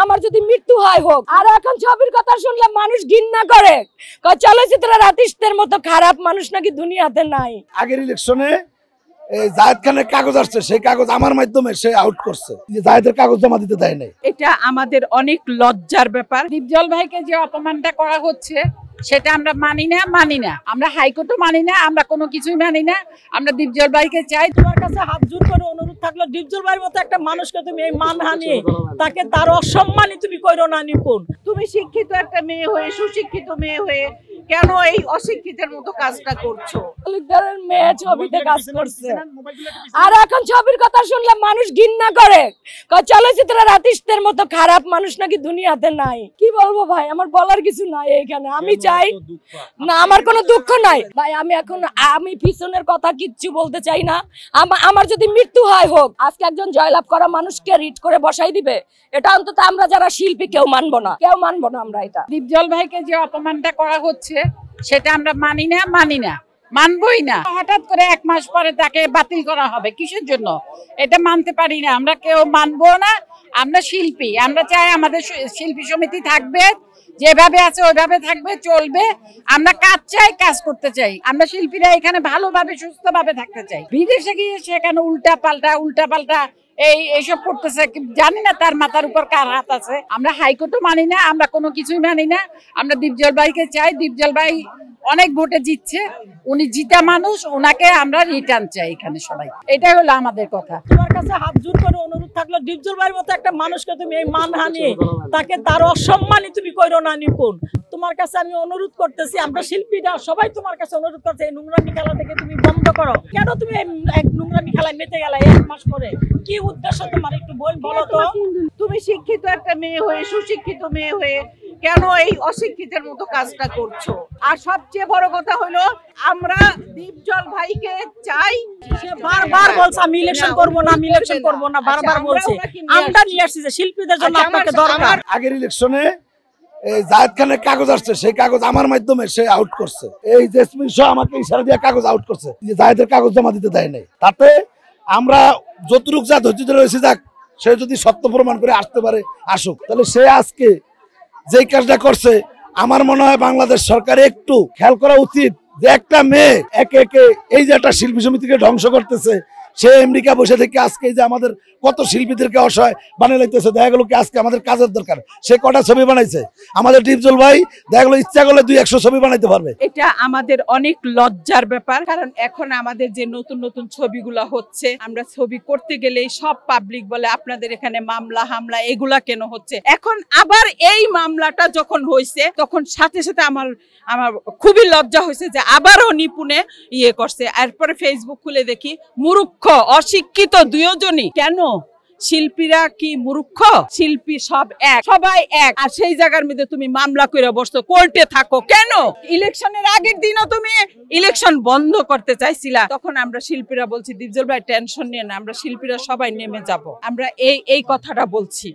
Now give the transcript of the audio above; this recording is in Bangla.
আমার যদি মৃত্যু হয় হোক। আর এখন ছবির কথা শুনলে মানুষ ঘৃণা করে, চলচ্চিত্রের আর্টিস্টদের মতো খারাপ মানুষ নাকি দুনিয়াতে নাই। আগের ইলেকশনে জায়েদ খানের কাগজ আসছে, সেই কাগজ আমার মাধ্যমে সে আউট করছে, জায়েদের কাগজ জমা দিতে দেয় নাই। এটা আমাদের অনেক লজ্জার ব্যাপার। দীপজল ভাইকে যে অপমানটা করা হচ্ছে সেটা আমরা মানি না। আমরা হাইকোর্টও মানি না, আমরা কোনো কিছুই মানি না। আমরা দীপজল ভাইকে চাই। তোমার কাছে হাত জোর করে অনুরোধ থাকলো, দীপজল ভাইয়ের মতো একটা মানুষকে তুমি এই মানহানি, তাকে তার অসম্মানী তুমি কইরো না। নিপুণ, তুমি শিক্ষিত একটা মেয়ে হয়ে, সুশিক্ষিত মেয়ে হয়ে কেন এই অশিক্ষিতের মতো কাজটা করছো? মেয়ে ছবিতে কাজ করছে, আর এখন ছবির কথা শুনলে মানুষ ঘৃণা করে, চলচ্চিত্রের আর্টিস্টদের মতো খারাপ মানুষ নাকি দুনিয়াতে নাই। কি বলবো ভাই, আমার বলার কিছু নাই এইখানে। আমি চাই না, আমার কোনো দুঃখ নাই ভাই। আমি পিছনের কথা কিচ্ছু বলতে চাই না। আমার যদি মৃত্যু হয় হোক। আজকে একজন জয়লাভ করা মানুষকে রিট করে বসাই দিবে, এটা অন্তত আমরা যারা শিল্পী কেউ মানবো না আমরা এটা। দীপজল ভাইকে যে অপমানটা করা হচ্ছে সেটা আমরা মানি না, মানবই না। হঠাৎ করে 1 মাস পরে তাকে বাতিল করা হবে কিসের জন্য? এটা মানতে পারি না, আমরা কেউ মানবো না। আমরা শিল্পী, আমরা চাই আমাদের শিল্পী সমিতি থাকবে, যেভাবে আছে ওইভাবে থাকবে, চলবে। আমরা কাজ চাই, কাজ করতে চাই। আমরা শিল্পীরা এখানে ভালোভাবে সুস্থভাবে থাকতে চাই। বিদেশে গিয়ে সেখানে উল্টা পাল্টা এইসব করতেছে, জানি না তার মাথার উপর কার হাত আছে। আমরা হাইকোর্টও মানি না, আমরা কোনো কিছুই মানি না। আমরা দীপজল ভাইকে চাই। দীপজল ভাই অনেক ভোটে জিতছে, উনি জিতা মানুষ, ওনাকে আমরা রিটার্ন চাই এখানে সবাই। এটাই হলো আমাদের কথা। তোমার কাছে হাত জোর করে অনুরোধ থাকলো, দীপজল ভাইয়ের মতো একটা মানুষকে তুমি এই মানহানি, তাকে তার অসম্মানী তুমি কইরো না। নিপুণ, তোমার কাছে আমি অনুরোধ করতেছি, আমরা শিল্পীরা সবাই তোমার কাছে অনুরোধ করছে, এই নোংরামি খেলা থেকে তুমি বন্ধ করো। কেন তুমি এক নোংরামি খেলায় মেতে গেলে 1 মাস পরে? কি উদ্দেশ্য তোমার একটু বলো তো? তুমি শিক্ষিত একটা মেয়ে হয়ে, সুশিক্ষিত মেয়ে হয়ে কেন এই অশিক্ষিতের মতো কাজটা করছো? আর সবচেয়ে বড় কথা হলো, আমরা দীপজল ভাইকে চাই। সে বারবার বলছে আমি ইলেকশন করবো না, বারবার বলছে। আমরা নিয়ে আসছি যে শিল্পীদের জন্য আপনাকে দরকার। আগের ইলেকশনে জায়েদ খানের কাগজ আসছে, সেই কাগজ আমার মাধ্যমে সে আউট করছে। এই জেসমিন সহ আমাকে ইশারা দিয়ে কাগজ আউট করছে, জায়েদের কাগজ জমা দিতে দেয় নাই। তাতে আমরা যতটুক যা ধৈর্য ধরে রয়েছে, যাক, সে যদি সত্য প্রমাণ করে আসতে পারে আসুক। তাহলে সে আজকে যেই কাজটা করছে, আমার মনে হয় বাংলাদেশ সরকার একটু খেয়াল করা উচিত যে একটা মেয়ে একে একে এই যে একটা শিল্পী সমিতিকে ধ্বংস করতেছে। সে আমেরিকা বসে থেকে আজকে যে আমাদের কত শিল্পীদেরকে অসহায় বানিয়ে লাইতেছে। দেখা গেল কি আজকে আমাদের কাজের দরকার, সে কটা ছবি বানাইছে। আমাদের দীপজল ভাই দেখা গেল ইচ্ছা করলে 200 ছবি বানাইতে পারবে। এটা আমাদের অনেক লজ্জার ব্যাপার, কারণ এখন আমাদের যে নতুন ছবিগুলো হচ্ছে, আমরা ছবি করতে গেলেই সব পাবলিক বলে আপনাদের এখানে মামলা হামলা এগুলা কেন হচ্ছে। এখন আবার এই মামলাটা যখন হয়েছে, তখন সাথে আমার খুবই লজ্জা হয়েছে যে আবারও নিপুণে ইয়ে করছে। এরপরে ফেসবুক খুলে দেখি মূর্খ অশিক্ষিত দুজনই। কেন শিল্পীরা কি মূর্খ? শিল্পী সব এক, সবাই এক। আর সেই জায়গার মধ্যে তুমি মামলা করে বসছো, কোর্টে থাকো কেন? ইলেকশনের আগের দিনও তুমি ইলেকশন বন্ধ করতে চাইছিলা। তখন আমরা শিল্পীরা বলছি, দীপজল ভাই টেনশন নিয়ে না, আমরা শিল্পীরা সবাই নেমে যাব। আমরা এই কথাটা বলছি।